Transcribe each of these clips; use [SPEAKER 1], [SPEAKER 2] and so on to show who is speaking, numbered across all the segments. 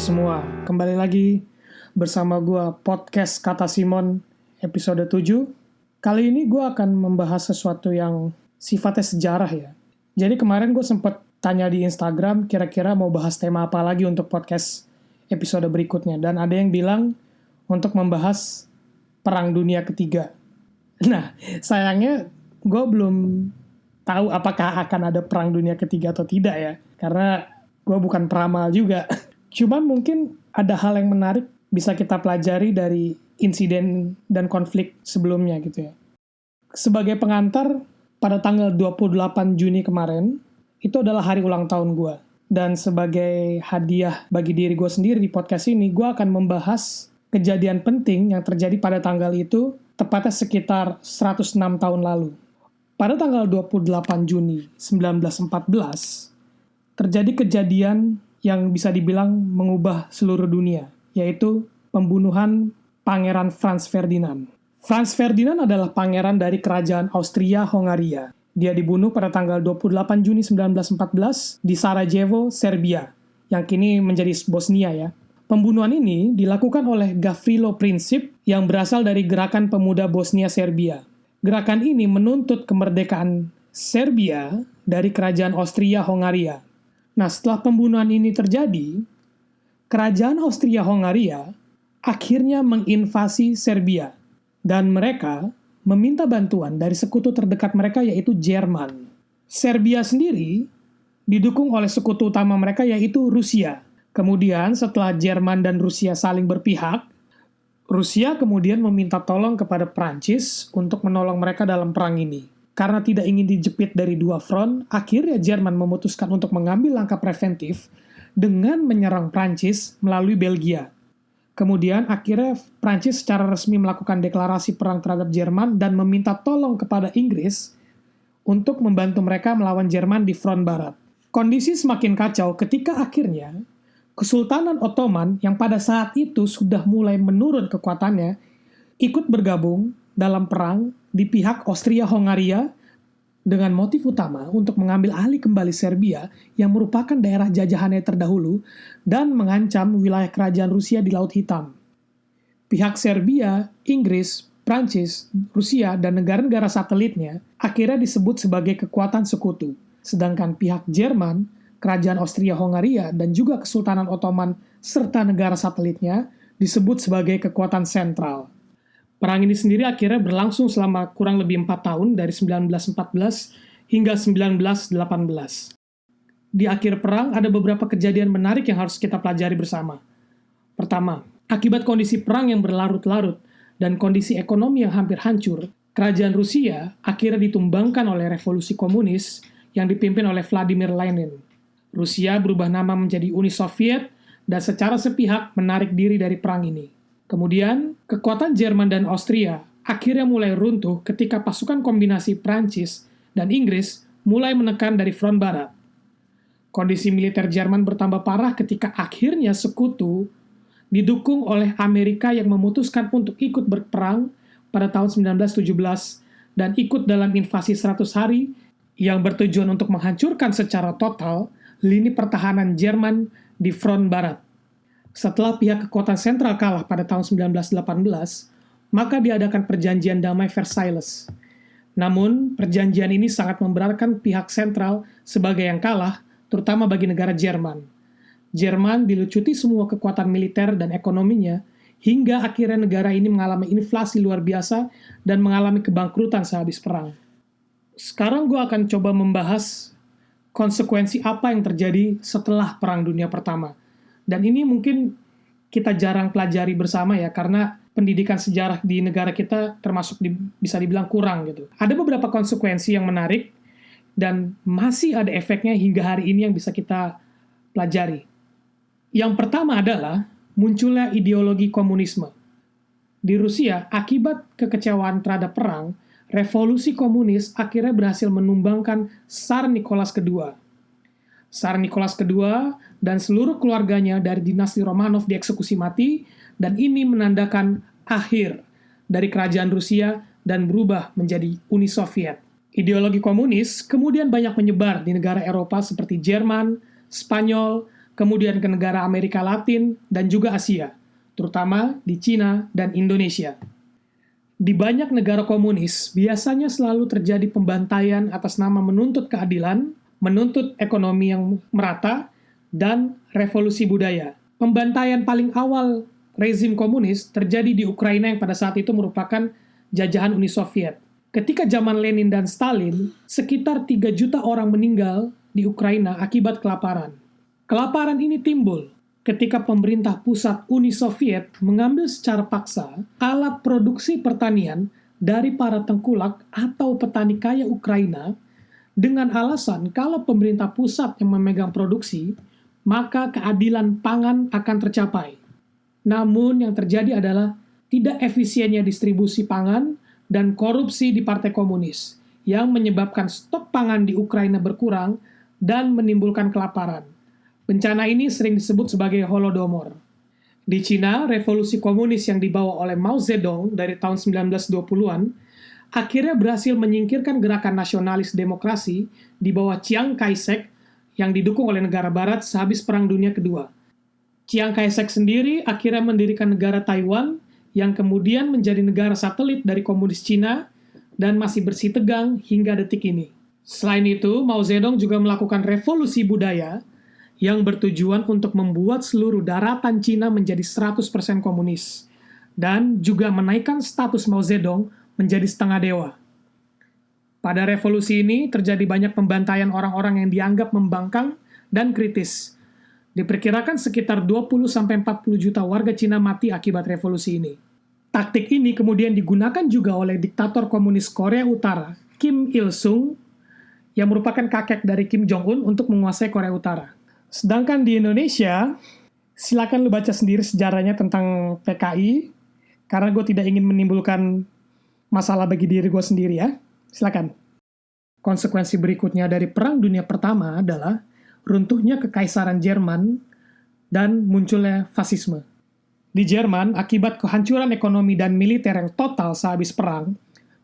[SPEAKER 1] semua, kembali lagi bersama gue podcast Kata Simon episode 7. Kali ini gue akan membahas sesuatu yang sifatnya sejarah ya. Jadi kemarin gue sempat tanya di Instagram kira-kira mau bahas tema apa lagi untuk podcast episode berikutnya. Dan ada yang bilang untuk membahas Perang Dunia Ketiga. Nah, sayangnya gue belum tahu apakah akan ada Perang Dunia Ketiga atau tidak ya. Karena gue bukan peramal juga. Cuman mungkin ada hal yang menarik bisa kita pelajari dari insiden dan konflik sebelumnya gitu ya. Sebagai pengantar, pada tanggal 28 Juni kemarin, itu adalah hari ulang tahun gue. Dan sebagai hadiah bagi diri gue sendiri di podcast ini, gue akan membahas kejadian penting yang terjadi pada tanggal itu, tepatnya sekitar 106 tahun lalu. Pada tanggal 28 Juni 1914, terjadi kejadian yang bisa dibilang mengubah seluruh dunia, yaitu pembunuhan Pangeran Franz Ferdinand. Franz Ferdinand adalah pangeran dari kerajaan Austria-Hongaria. Dia dibunuh pada tanggal 28 Juni 1914 di Sarajevo, Serbia, yang kini menjadi Bosnia ya. Pembunuhan ini dilakukan oleh Gavrilo Princip yang berasal dari Gerakan Pemuda Bosnia-Serbia. Gerakan ini menuntut kemerdekaan Serbia dari kerajaan Austria-Hongaria. Nah, setelah pembunuhan ini terjadi, kerajaan Austria-Hongaria akhirnya menginvasi Serbia. Dan mereka meminta bantuan dari sekutu terdekat mereka yaitu Jerman. Serbia sendiri didukung oleh sekutu utama mereka yaitu Rusia. Kemudian setelah Jerman dan Rusia saling berpihak, Rusia kemudian meminta tolong kepada Prancis untuk menolong mereka dalam perang ini. Karena tidak ingin dijepit dari dua front, akhirnya Jerman memutuskan untuk mengambil langkah preventif dengan menyerang Prancis melalui Belgia. Kemudian akhirnya Prancis secara resmi melakukan deklarasi perang terhadap Jerman dan meminta tolong kepada Inggris untuk membantu mereka melawan Jerman di front barat. Kondisi semakin kacau ketika akhirnya Kesultanan Ottoman yang pada saat itu sudah mulai menurun kekuatannya ikut bergabung dalam perang di pihak Austria-Hongaria dengan motif utama untuk mengambil alih kembali Serbia yang merupakan daerah jajahannya terdahulu dan mengancam wilayah kerajaan Rusia di Laut Hitam. Pihak Serbia, Inggris, Prancis, Rusia, dan negara-negara satelitnya akhirnya disebut sebagai kekuatan sekutu, sedangkan pihak Jerman, kerajaan Austria-Hongaria, dan juga Kesultanan Ottoman serta negara satelitnya disebut sebagai kekuatan sentral. Perang ini sendiri akhirnya berlangsung selama kurang lebih 4 tahun dari 1914 hingga 1918. Di akhir perang ada beberapa kejadian menarik yang harus kita pelajari bersama. Pertama, akibat kondisi perang yang berlarut-larut dan kondisi ekonomi yang hampir hancur, kerajaan Rusia akhirnya ditumbangkan oleh revolusi komunis yang dipimpin oleh Vladimir Lenin. Rusia berubah nama menjadi Uni Soviet dan secara sepihak menarik diri dari perang ini. Kemudian, kekuatan Jerman dan Austria akhirnya mulai runtuh ketika pasukan kombinasi Prancis dan Inggris mulai menekan dari front barat. Kondisi militer Jerman bertambah parah ketika akhirnya sekutu didukung oleh Amerika yang memutuskan untuk ikut berperang pada tahun 1917 dan ikut dalam invasi 100 hari yang bertujuan untuk menghancurkan secara total lini pertahanan Jerman di front barat. Setelah pihak kekuatan sentral kalah pada tahun 1918, maka diadakan perjanjian damai Versailles. Namun, perjanjian ini sangat memberatkan pihak sentral sebagai yang kalah, terutama bagi negara Jerman. Jerman dilucuti semua kekuatan militer dan ekonominya, hingga akhirnya negara ini mengalami inflasi luar biasa dan mengalami kebangkrutan sehabis perang. Sekarang gue akan coba membahas konsekuensi apa yang terjadi setelah Perang Dunia Pertama. Dan ini mungkin kita jarang pelajari bersama ya, karena pendidikan sejarah di negara kita termasuk bisa dibilang kurang gitu. Ada beberapa konsekuensi yang menarik, dan masih ada efeknya hingga hari ini yang bisa kita pelajari. Yang pertama adalah munculnya ideologi komunisme. Di Rusia, akibat kekecewaan terhadap perang, revolusi komunis akhirnya berhasil menumbangkan Tsar Nicholas II. Tsar Nicholas II dan seluruh keluarganya dari dinasti Romanov dieksekusi mati, dan ini menandakan akhir dari kerajaan Rusia dan berubah menjadi Uni Soviet. Ideologi komunis kemudian banyak menyebar di negara Eropa seperti Jerman, Spanyol, kemudian ke negara Amerika Latin, dan juga Asia, terutama di Cina dan Indonesia. Di banyak negara komunis, biasanya selalu terjadi pembantaian atas nama menuntut keadilan, menuntut ekonomi yang merata, dan revolusi budaya. Pembantaian paling awal rezim komunis terjadi di Ukraina yang pada saat itu merupakan jajahan Uni Soviet. Ketika zaman Lenin dan Stalin, sekitar 3 juta orang meninggal di Ukraina akibat kelaparan. Kelaparan ini timbul ketika pemerintah pusat Uni Soviet mengambil secara paksa alat produksi pertanian dari para tengkulak atau petani kaya Ukraina dengan alasan kalau pemerintah pusat yang memegang produksi, maka keadilan pangan akan tercapai. Namun yang terjadi adalah tidak efisiennya distribusi pangan dan korupsi di Partai Komunis yang menyebabkan stok pangan di Ukraina berkurang dan menimbulkan kelaparan. Bencana ini sering disebut sebagai Holodomor. Di Cina, revolusi komunis yang dibawa oleh Mao Zedong dari tahun 1920-an akhirnya berhasil menyingkirkan gerakan nasionalis demokrasi di bawah Chiang Kai-shek yang didukung oleh negara barat sehabis Perang Dunia Kedua. Chiang Kai-shek sendiri akhirnya mendirikan negara Taiwan yang kemudian menjadi negara satelit dari komunis Cina dan masih bersitegang hingga detik ini. Selain itu, Mao Zedong juga melakukan revolusi budaya yang bertujuan untuk membuat seluruh daratan Cina menjadi 100% komunis dan juga menaikkan status Mao Zedong menjadi setengah dewa. Pada revolusi ini terjadi banyak pembantaian orang-orang yang dianggap membangkang dan kritis. Diperkirakan sekitar 20-40 juta warga Cina mati akibat revolusi ini. Taktik ini kemudian digunakan juga oleh diktator komunis Korea Utara, Kim Il-sung, yang merupakan kakek dari Kim Jong-un untuk menguasai Korea Utara. Sedangkan di Indonesia, silakan lu baca sendiri sejarahnya tentang PKI, karena gue tidak ingin menimbulkan masalah bagi diri gue sendiri ya. Silakan. Konsekuensi berikutnya dari Perang Dunia Pertama adalah runtuhnya Kekaisaran Jerman dan munculnya fasisme. Di Jerman, akibat kehancuran ekonomi dan militer yang total sehabis perang,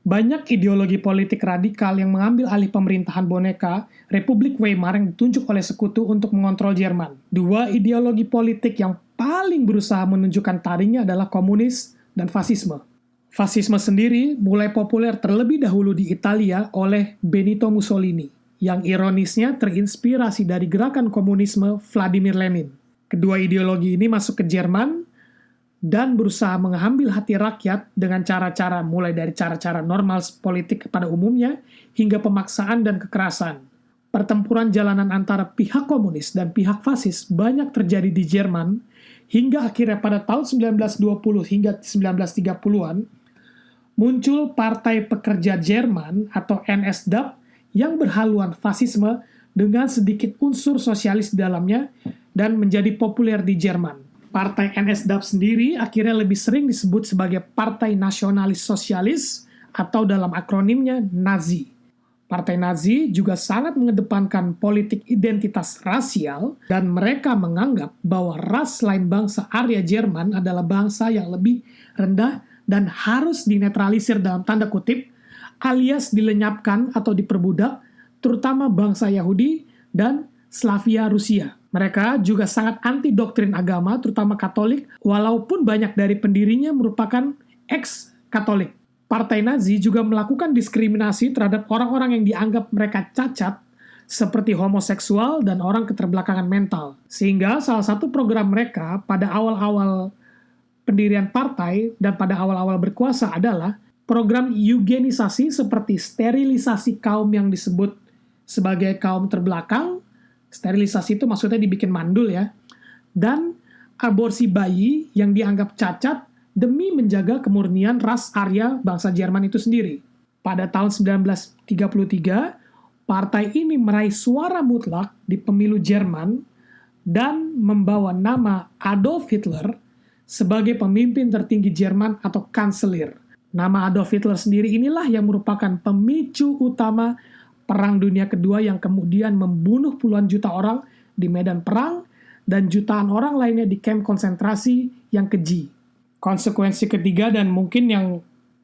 [SPEAKER 1] banyak ideologi politik radikal yang mengambil alih pemerintahan boneka Republik Weimar yang ditunjuk oleh sekutu untuk mengontrol Jerman. Dua ideologi politik yang paling berusaha menunjukkan taringnya adalah komunis dan fasisme. Fasisme sendiri mulai populer terlebih dahulu di Italia oleh Benito Mussolini, yang ironisnya terinspirasi dari gerakan komunisme Vladimir Lenin. Kedua ideologi ini masuk ke Jerman dan berusaha mengambil hati rakyat dengan cara-cara mulai dari cara-cara normal politik pada umumnya hingga pemaksaan dan kekerasan. Pertempuran jalanan antara pihak komunis dan pihak fasis banyak terjadi di Jerman hingga akhirnya pada tahun 1920 hingga 1930-an muncul Partai Pekerja Jerman atau NSDAP yang berhaluan fasisme dengan sedikit unsur sosialis di dalamnya dan menjadi populer di Jerman. Partai NSDAP sendiri akhirnya lebih sering disebut sebagai Partai Nasionalis Sosialis atau dalam akronimnya Nazi. Partai Nazi juga sangat mengedepankan politik identitas rasial dan mereka menganggap bahwa ras lain bangsa Arya Jerman adalah bangsa yang lebih rendah dan harus dinetralisir dalam tanda kutip alias dilenyapkan atau diperbudak, terutama bangsa Yahudi dan Slavia Rusia. Mereka juga sangat anti doktrin agama, terutama Katolik, walaupun banyak dari pendirinya merupakan ex-Katolik. Partai Nazi juga melakukan diskriminasi terhadap orang-orang yang dianggap mereka cacat, seperti homoseksual dan orang keterbelakangan mental. Sehingga salah satu program mereka pada awal-awal pendirian partai dan pada awal-awal berkuasa adalah program eugenisasi seperti sterilisasi kaum yang disebut sebagai kaum terbelakang, sterilisasi itu maksudnya dibikin mandul ya, dan aborsi bayi yang dianggap cacat demi menjaga kemurnian ras Arya bangsa Jerman itu sendiri. Pada tahun 1933, partai ini meraih suara mutlak di pemilu Jerman dan membawa nama Adolf Hitler sebagai pemimpin tertinggi Jerman atau kanselir. Nama Adolf Hitler sendiri inilah yang merupakan pemicu utama Perang Dunia Kedua yang kemudian membunuh puluhan juta orang di medan perang dan jutaan orang lainnya di kamp konsentrasi yang keji. Konsekuensi ketiga dan mungkin yang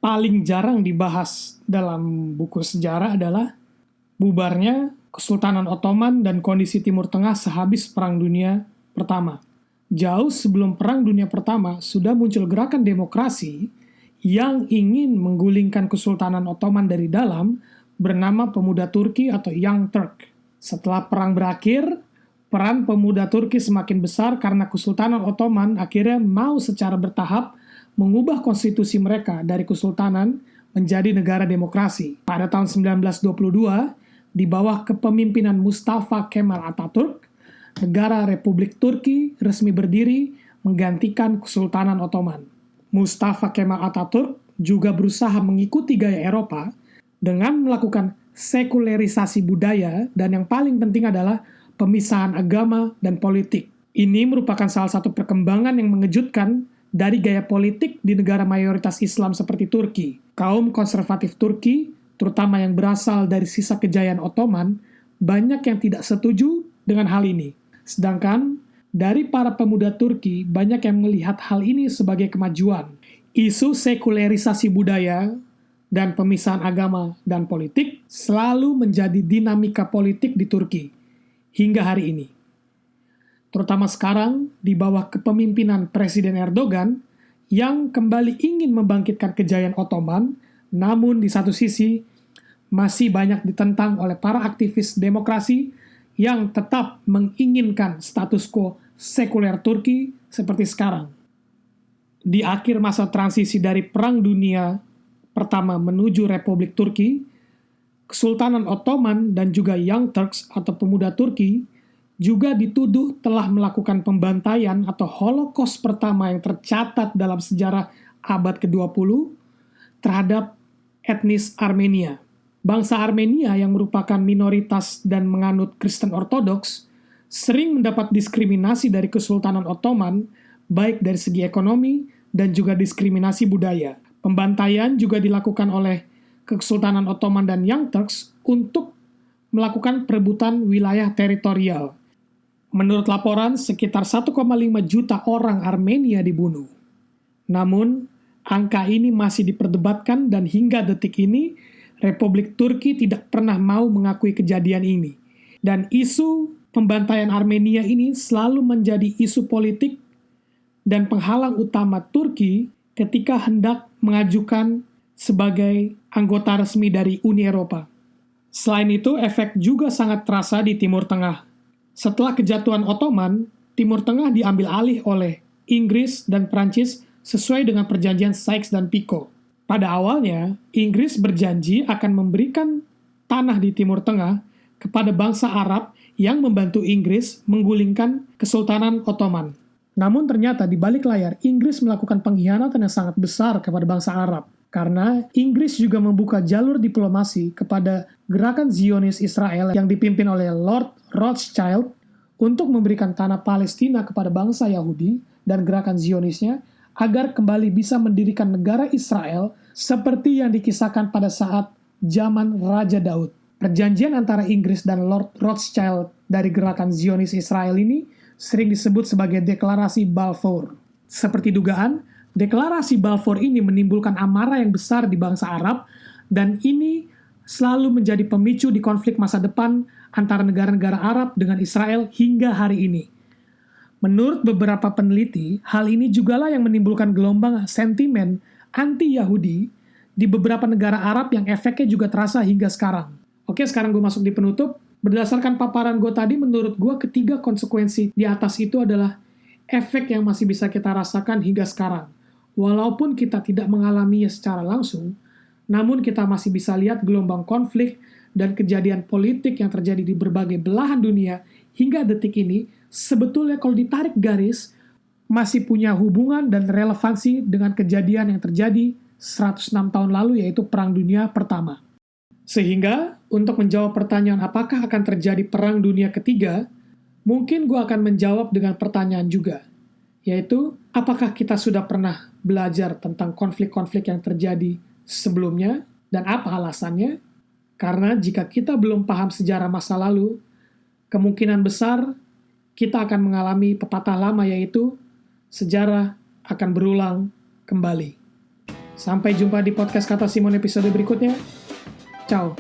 [SPEAKER 1] paling jarang dibahas dalam buku sejarah adalah bubarnya Kesultanan Ottoman dan kondisi Timur Tengah sehabis Perang Dunia Pertama. Jauh sebelum Perang Dunia Pertama, sudah muncul gerakan demokrasi yang ingin menggulingkan Kesultanan Ottoman dari dalam bernama Pemuda Turki atau Young Turk. Setelah perang berakhir, peran pemuda Turki semakin besar karena Kesultanan Ottoman akhirnya mau secara bertahap mengubah konstitusi mereka dari kesultanan menjadi negara demokrasi. Pada tahun 1922, di bawah kepemimpinan Mustafa Kemal Atatürk, negara Republik Turki resmi berdiri menggantikan Kesultanan Ottoman. Mustafa Kemal Atatürk juga berusaha mengikuti gaya Eropa dengan melakukan sekularisasi budaya dan yang paling penting adalah pemisahan agama dan politik. Ini merupakan salah satu perkembangan yang mengejutkan dari gaya politik di negara mayoritas Islam seperti Turki. Kaum konservatif Turki, terutama yang berasal dari sisa kejayaan Ottoman, banyak yang tidak setuju dengan hal ini. Sedangkan dari para pemuda Turki, banyak yang melihat hal ini sebagai kemajuan. Isu sekularisasi budaya dan pemisahan agama dan politik selalu menjadi dinamika politik di Turki hingga hari ini. Terutama sekarang di bawah kepemimpinan Presiden Erdogan yang kembali ingin membangkitkan kejayaan Ottoman, namun di satu sisi masih banyak ditentang oleh para aktivis demokrasi yang tetap menginginkan status quo sekuler Turki seperti sekarang. Di akhir masa transisi dari Perang Dunia Pertama menuju Republik Turki, Kesultanan Ottoman dan juga Young Turks atau pemuda Turki juga dituduh telah melakukan pembantaian atau Holocaust pertama yang tercatat dalam sejarah abad ke-20 terhadap etnis Armenia. Bangsa Armenia yang merupakan minoritas dan menganut Kristen Ortodoks sering mendapat diskriminasi dari Kesultanan Ottoman, baik dari segi ekonomi dan juga diskriminasi budaya. Pembantaian juga dilakukan oleh Kesultanan Ottoman dan Young Turks untuk melakukan perebutan wilayah teritorial. Menurut laporan, sekitar 1,5 juta orang Armenia dibunuh. Namun, angka ini masih diperdebatkan dan hingga detik ini, Republik Turki tidak pernah mau mengakui kejadian ini. Dan isu pembantaian Armenia ini selalu menjadi isu politik dan penghalang utama Turki ketika hendak mengajukan sebagai anggota resmi dari Uni Eropa. Selain itu, efek juga sangat terasa di Timur Tengah. Setelah kejatuhan Ottoman, Timur Tengah diambil alih oleh Inggris dan Prancis sesuai dengan perjanjian Sykes dan Picot. Pada awalnya, Inggris berjanji akan memberikan tanah di Timur Tengah kepada bangsa Arab yang membantu Inggris menggulingkan Kesultanan Ottoman. Namun ternyata di balik layar, Inggris melakukan pengkhianatan yang sangat besar kepada bangsa Arab. Karena Inggris juga membuka jalur diplomasi kepada gerakan Zionis Israel yang dipimpin oleh Lord Rothschild untuk memberikan tanah Palestina kepada bangsa Yahudi dan gerakan Zionisnya agar kembali bisa mendirikan negara Israel seperti yang dikisahkan pada saat zaman Raja Daud. Perjanjian antara Inggris dan Lord Rothschild dari gerakan Zionis Israel ini sering disebut sebagai Deklarasi Balfour. Seperti dugaan, Deklarasi Balfour ini menimbulkan amarah yang besar di bangsa Arab dan ini selalu menjadi pemicu di konflik masa depan antara negara-negara Arab dengan Israel hingga hari ini. Menurut beberapa peneliti, hal ini jugalah yang menimbulkan gelombang sentimen anti-Yahudi di beberapa negara Arab yang efeknya juga terasa hingga sekarang. Oke, sekarang gue masuk di penutup. Berdasarkan paparan gue tadi, menurut gue ketiga konsekuensi di atas itu adalah efek yang masih bisa kita rasakan hingga sekarang. Walaupun kita tidak mengalaminya secara langsung, namun kita masih bisa lihat gelombang konflik dan kejadian politik yang terjadi di berbagai belahan dunia hingga detik ini, sebetulnya kalau ditarik garis, masih punya hubungan dan relevansi dengan kejadian yang terjadi 106 tahun lalu, yaitu Perang Dunia Pertama. Sehingga, untuk menjawab pertanyaan apakah akan terjadi Perang Dunia Ketiga, mungkin gue akan menjawab dengan pertanyaan juga, yaitu, apakah kita sudah pernah belajar tentang konflik-konflik yang terjadi sebelumnya, dan apa alasannya? Karena jika kita belum paham sejarah masa lalu, kemungkinan besar kita akan mengalami pepatah lama, yaitu sejarah akan berulang kembali. Sampai jumpa di podcast Kata Simon episode berikutnya. Ciao.